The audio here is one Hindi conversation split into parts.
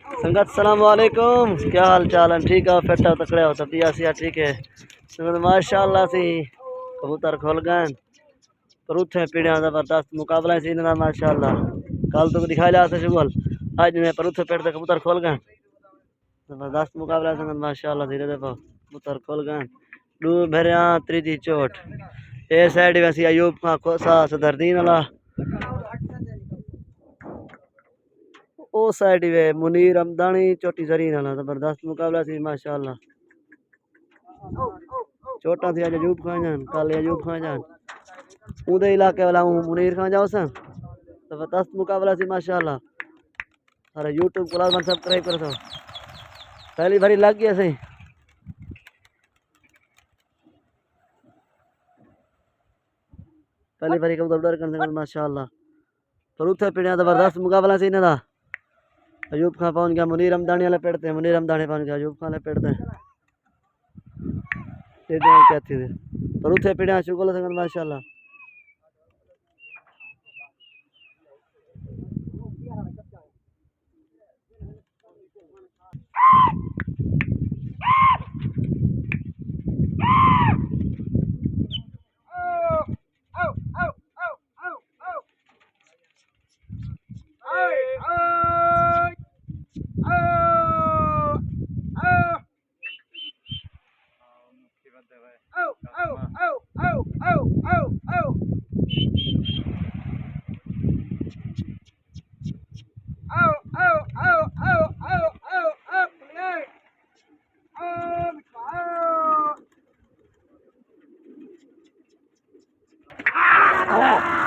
संगत सलाम वालेकुम, क्या हाल चाल है? ठीक है, फिट हो, तकड़े हो, तबियत सिया ठीक है? संगत माशाल्लाह से कबूतर खोल गए पर उठे पीढ़िया जबरदस्त मुकाबला सी इन्होंने माशाल्लाह। कल तो दिखाई लिया था शुगल, आज में पर उठे पेड़ से कबूतर खोल गए जबरदस्त मुकाबला संगत माशाल्लाह। धीरे देखो कबूतर खोल गए दू भेरिया त्रीजी चोट ए साइड वैसी अयूब का कोसा सदरदीन वाला ओ साइड वे मुनीर अमदानी चोटी जरीन वाला जबरदस्त मुकाबला सी माशाल्लाह। चोटा थी अज अयूब खां जान, कल अयूब खां जान उदे इलाके वाला हूँ मुनीर खां जाओ सन जबरदस्त मुकाबला सी माशाल्लाह। अरे यूट्यूब को लाजमन सब्सक्राइब करो तो पहली बारी लग गया सही। पहली बारी कबूतर डर कर माशाल्लाह पर उठे पीढ़िया जबरदस्त मुकाबला सी इन्हें। अयूब खां पहुंच गया, मुनीर अमदानी वाले पेड़ते हैं, मुनीर अमदानी पहुंच गया, अयूब खां वाले पेड़ते हैं। क्या थी पर उठे पीढ़िया शुक्र संगत माशाल्लाह।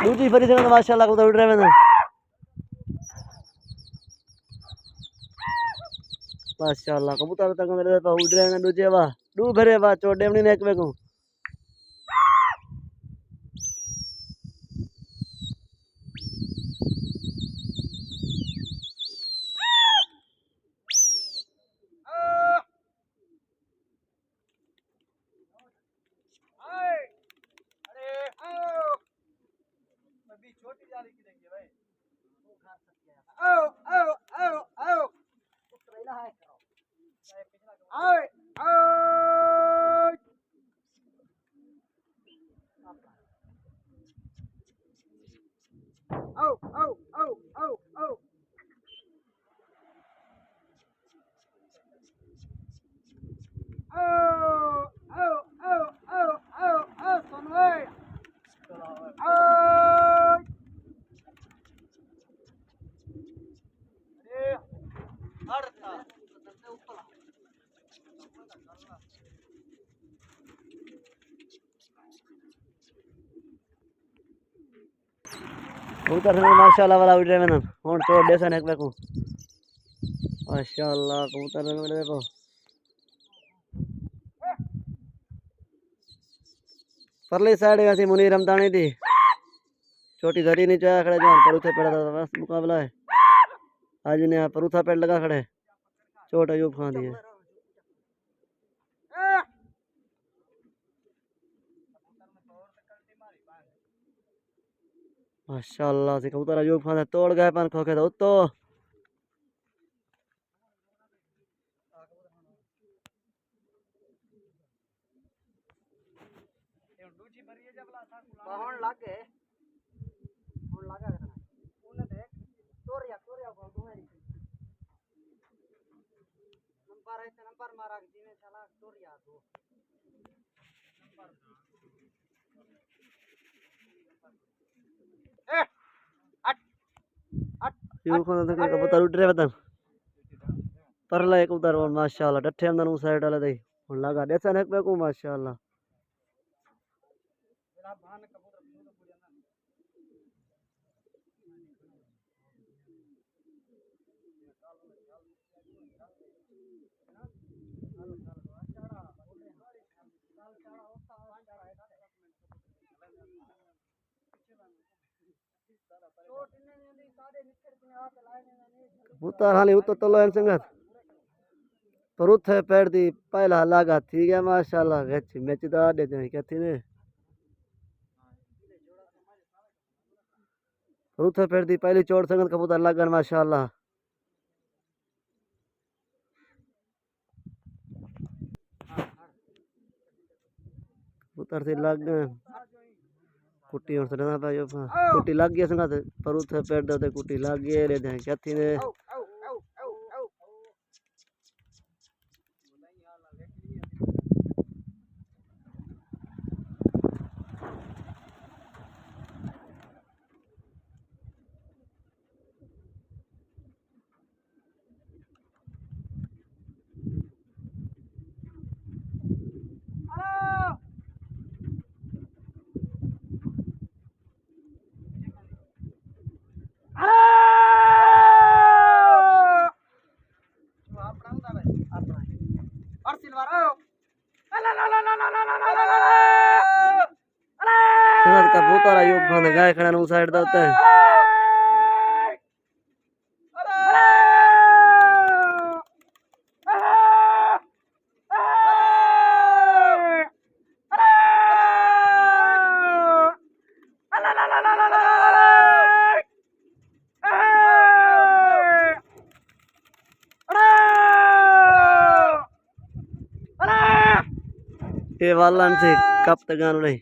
दूसरी फरी संगत माशाल्लाह कबूतर उड़ रहे हैं माशाल्लाह। कबूतर तक मेरे उड़ रहे हैं दूजे वाह दू भरे वाह चोटे अपनी नेक में को कबूतर माशाल्लाह वाला उड़ रहे हैं हूँ चोट दे सन एक को माशाल्लाह। कबूतर देखो परली साइड वैसी मुनीर अमदानी थी छोटी धरी नीचे आया खड़े जान पर उठे पड़ा था बस मुकाबला है। आज ने पर उठा पेड़ लगा खड़े चोट अयूब खां दी है माशाल्लाह से। कबूतर अयूब खां से तोड़ गए पान खोखे तो उत्तो अयूब खां से कबूतर उड़ रहे बतन परला एक कबूतर माशाल्लाह डठे अंदर उस साइड वाला दे लगा दे सन एक पे को माशाल्लाह। कबूतर हाली उतो तलो एम संगत पर उठे पेड़ दी पहला लागा ठीक है माशाल्लाह गच्ची मैच दा दे दे कहती ने पर उठे पेड़ दी पहली चोट संगत कबूतर लागन माशाल्लाह। कबूतर से लग गए कुट्टी और सड़ना पायो कुट्टी लग गई संगा पर उथे पेड़ दे कुट्टी लग गई ले दे क्या थी ने कबूतर आयो बंद गाय खड़ा नु साइड दा होता है ये वाला से कब तक गानो नहीं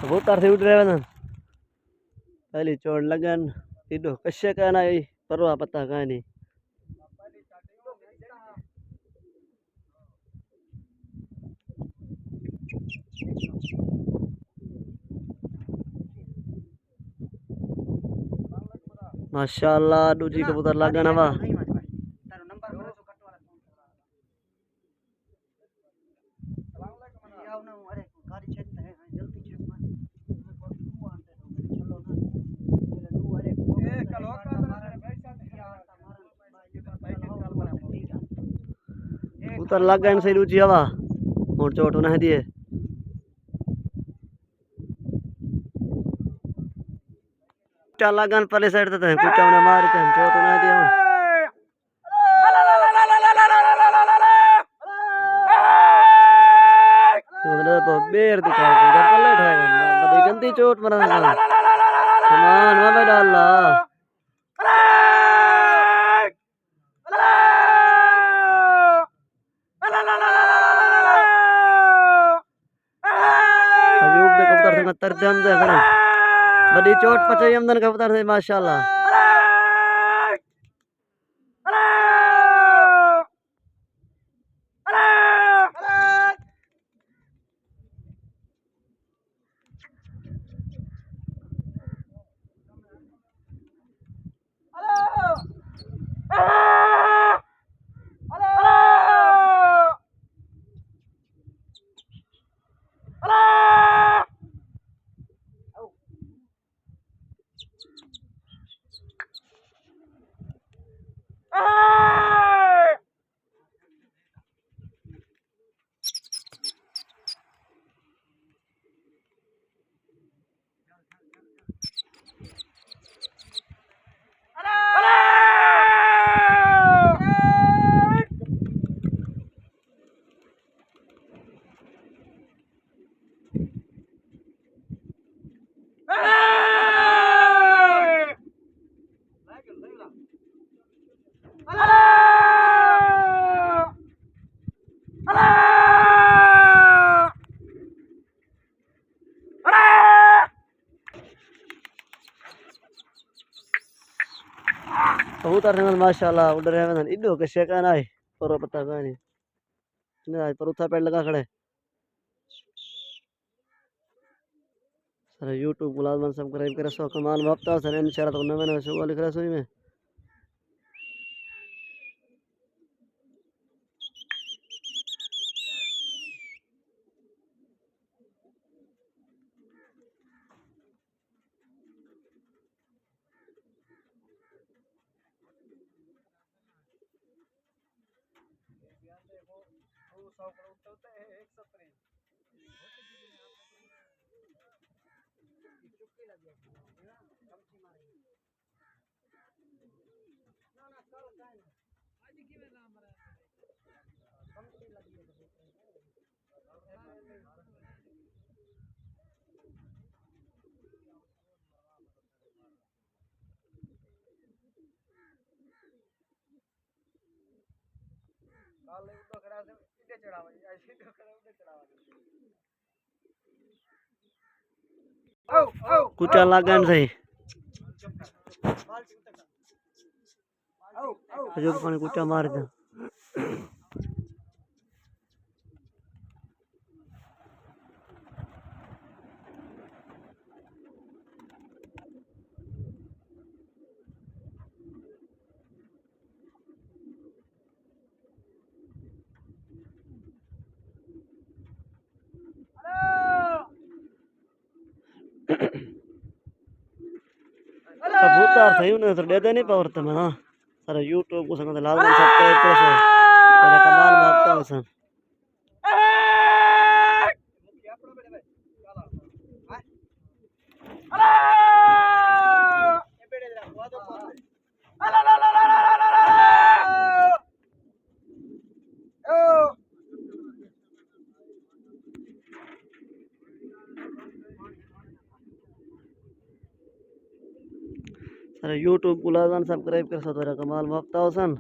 कबूतर से उड़ रहे हैं पहली चोट लगन इधो कश्य कहना है परवा पता कहीं नहीं माशाअल्लाह दूजी कबूतर लगन हवा कबूतर लगन से दूजी हवा और चोट नहीं दिए लगन पहले साइड तक कुत्ता ने मार के चोट नहीं दिया तो बेर दिखा इधर पल्ले उठाएगा बड़ी गंदी चोट मरा सामान वहां पे डाला अजूब दे कबूतर से तरदम दे खड़ा बड़ी चोट पचाई हमदन कबूतर से माशाल्लाह कबूतर dengan माशाल्लाह उड़ रहे हैं इधो के शेका ना है पर पता कहां नहीं आज पर उठा पेड़ लगा खड़े सर YouTube को लाजमन सब्सक्राइब करे सो कमाल वक्त है सर इंशाल्लाह तो नवे नवे शो लिख रहा सोई में कुचा लागन सही अजो पानी कुचा मार दे कबूतर सही उन्हें तो दे नहीं पावरते मैं हाँ सारा यूट्यूब को संग लाल बन सब्सक्राइब कर सो तेरा कमाल भागता हूँ सन सारा यूट्यूब को लाल बन सब्सक्राइब कर सो तेरा कमाल भागता हूँ सन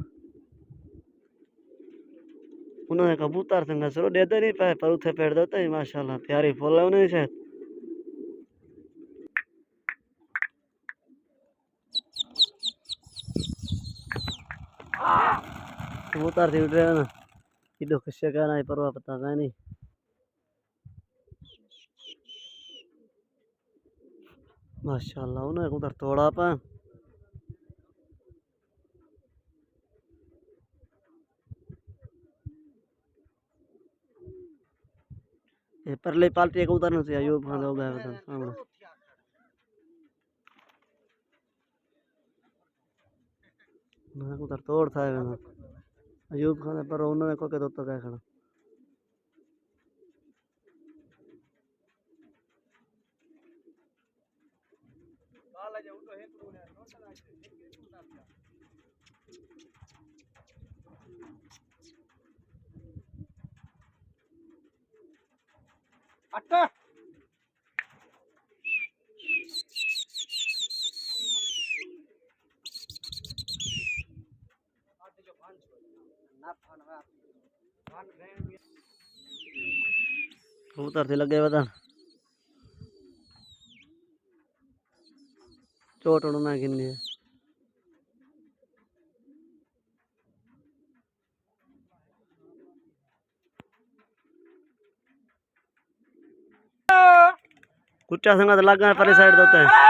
उन्होंने कबूतर संग चलो दे नहीं पाए पर उठे पेड़ देते ही माशाल्लाह प्यारी फूल है उन्हें शायद कबूतर थी उड़ रहे हो ना इधर किससे कहना है परवाह पता नहीं माशाल्लाह उन्हें उधर थोड़ा पा ये परले पाल्टी को उधर से अयूब खान हो गया बता सामने मैं उधर तोड़ था ना अयूब खान पर उन्होंने को के तो क्या खड़ा अट्टा कबूतर थे लगे बता चोट उड़ना किन्नी है कुचा संगा तो लगा परे साइड देता है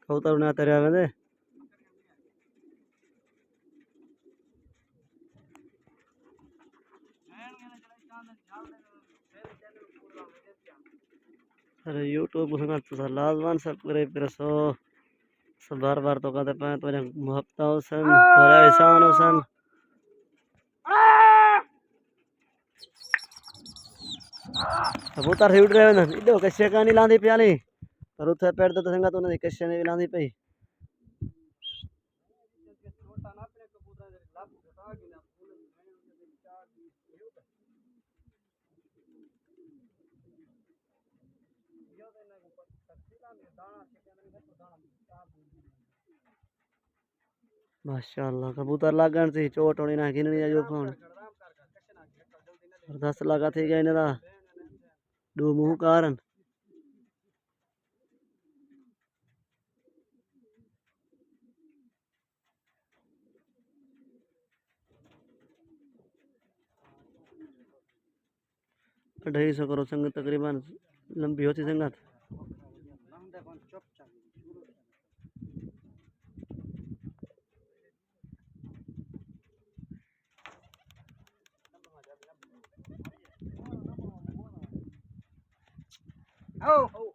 कबूतर उन्हें आते रहे दे अरे यूट्यूब को संगा तो लाजवान सब्सक्राइब कर सो सब बार बार तो कहते पाए तो मुहब्बत हो सन थोड़ा एहसान हो सन कबूतर से उड़ रहे हो ना इधर कैसे कहानी लांदी प्याली पर उठे पेड़ तो संगा तो नहीं कैसे नहीं लांदी पई माशाअल्लाह कबूतर लागण सी चोट होनी ना गिननी जो फोन जबरदस्त लगा थी गया इन्हें दो मुंह कारण ढाई सौ करो संगत तकरीबन लंबी होती संगत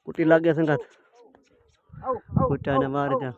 कुटी लग गया संगत कुटा ने मार जा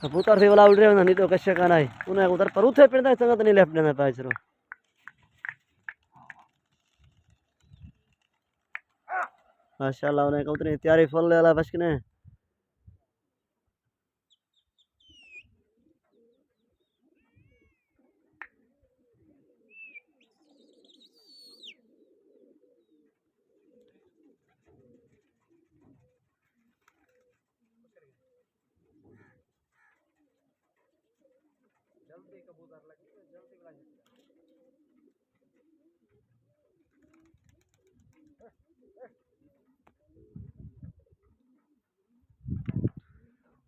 कबूतर से वाला उड़ रहे नहीं तो कश्य का नहीं उन्हें उधर पर उठे पिंदा संगत नहीं लेफ्ट देना पाए चलो माशाल्लाह उन्हें कबूतर तैयारी फुल ले वाला बस किने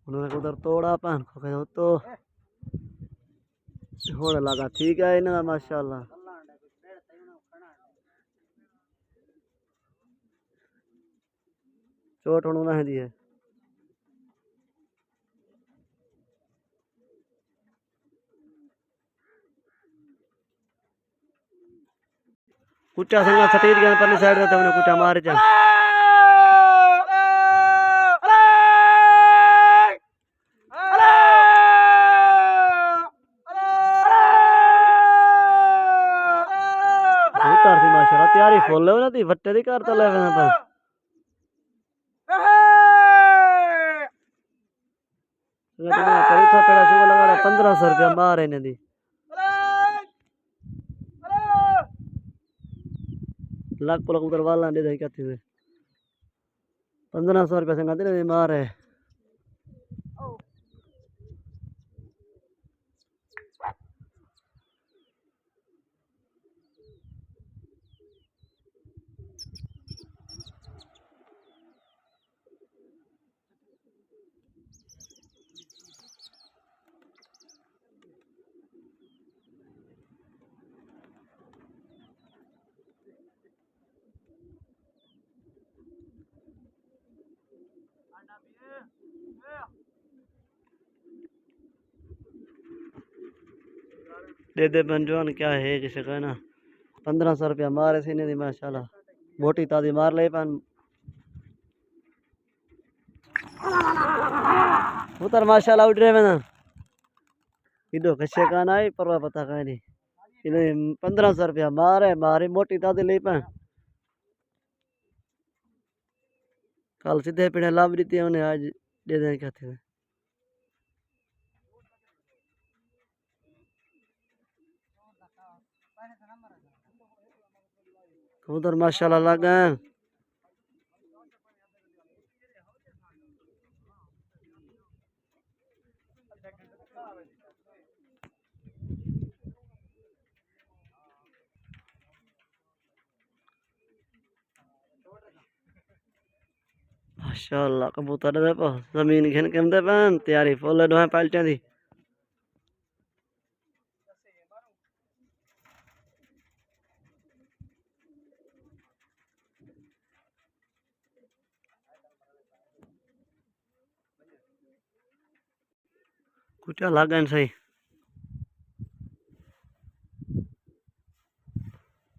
उन्होंने उधर तोड़ा पान को तो होने लगा ठीक है इन्हें माशाल्लाह चोट होना है दी है कुचा संगा सटीर गया परली साइड में तुमने कुचा मार जा कबूतर थी माशाल्लाह तैयारी फुल है ना थी वट्टे दी कर तो ले ना पर परीक्षा पेड़ा शुरू लगा 1500 रुपया मार इन्हें दी लाख पुलक उधर वाला दे दे क्या थी 1500 रुपया संगा दे मार है दे बनजवान क्या है किसी का ना 1500 रुपया मारे सी नहीं माशाल्लाह मोटी ताजी मार ले पान उतर माशाल्लाह उड़ रहे में ना इधो कश्य का ना परवा पता का नहीं इन्हें 1500 रुपया मारे मारी मोटी ताजी ले पान कल सीधे पीढ़े लाभ दी उन्हें आज दे दें क्या थे उधर माशाल्लाह लगा माशाल्लाह कबूतर दे पा जमीन घिन के दे पान तैयारी फुल दो पाल्टियां दी कुचा लागन सही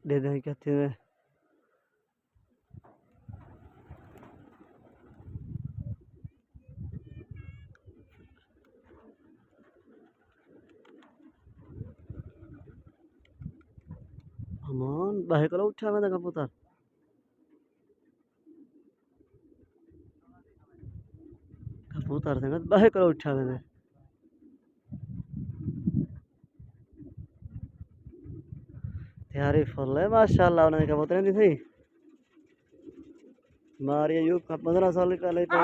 दे दें क्या थे अमान बाहे करो उठा मैं कबूतर कबूतर थे बाहे करो उठा मैं तैयारी फुल है माशाल्लाह उन्होंने कबूतर नहीं थी मारिया यूब का 15 साल का ले तो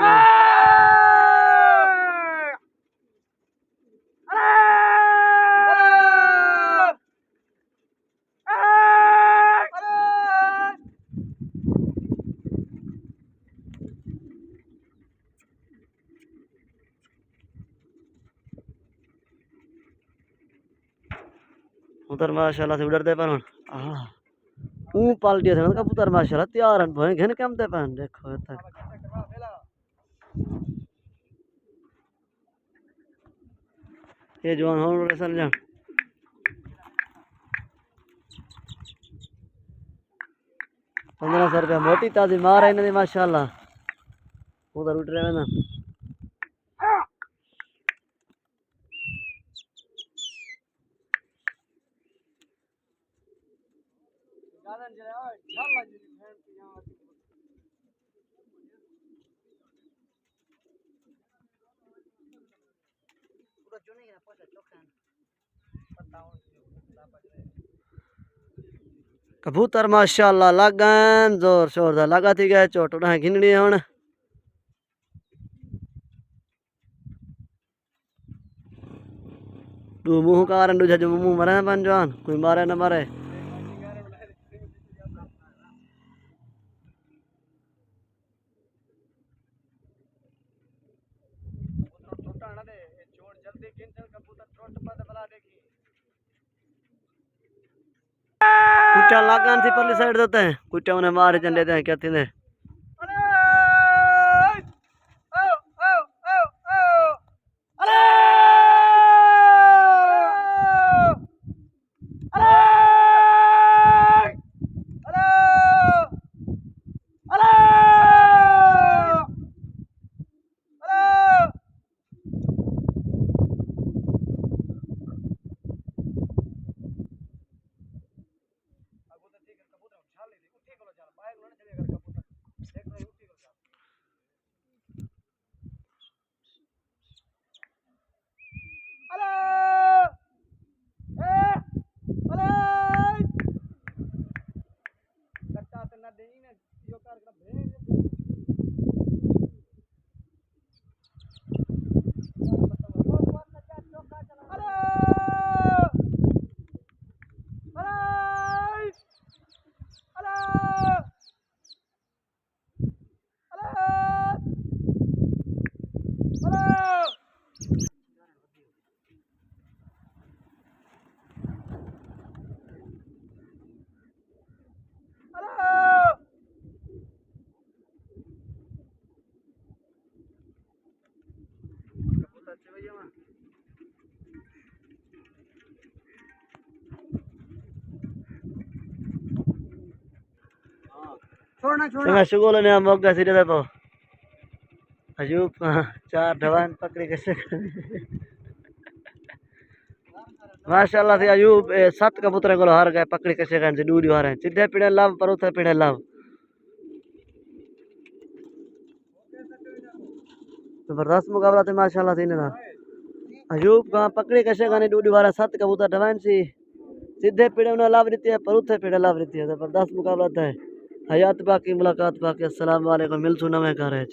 उधर माशाल्लाह से उड़ते पर पाल्टी थे कबूतर माशाल्लाह तैयार भय घन कम थे पहन देखो तक ये जवान हो रेसन जा 1500 रुपया मोटी ताजी मार है इन्हें माशाल्लाह उधर उठ रहे हैं ना कबूतर माशाल्लाह लगन जोर शोर दा लगा थी गए चोट उड़ा घिनड़ी हुन तू मुंह कारण दूजा जो मुंह मरे बन जवान कोई मारे न मारे कुचा लागन थी परली साइड देते हैं कुचा उन्हें मारे चल लेते हैं क्या थी ने छोड़ना शुगल ने मौका सिरे दे पो अजूब 4 ढवान पकड़ी कैसे माशाल्लाह से अयूब 7 कबूतर को हार गए पकड़ी कैसे गए से दूर हार है सीधे पीड़े लाभ पर उथे पीड़े लाभ जबरदस्त मुकाबला थे माशाल्लाह से ना अयूब का पकड़ी कैसे गाने दूर हार 7 कबूतर ढवान सी सीधे पीड़े उन्हें लाभ रहती है पर उथे पीड़े लाभ रहती है जबरदस्त मुकाबला था हयात बाकी मुलाकात बाकी अस्सलाम वालेकुम मिलसू नवे घर है।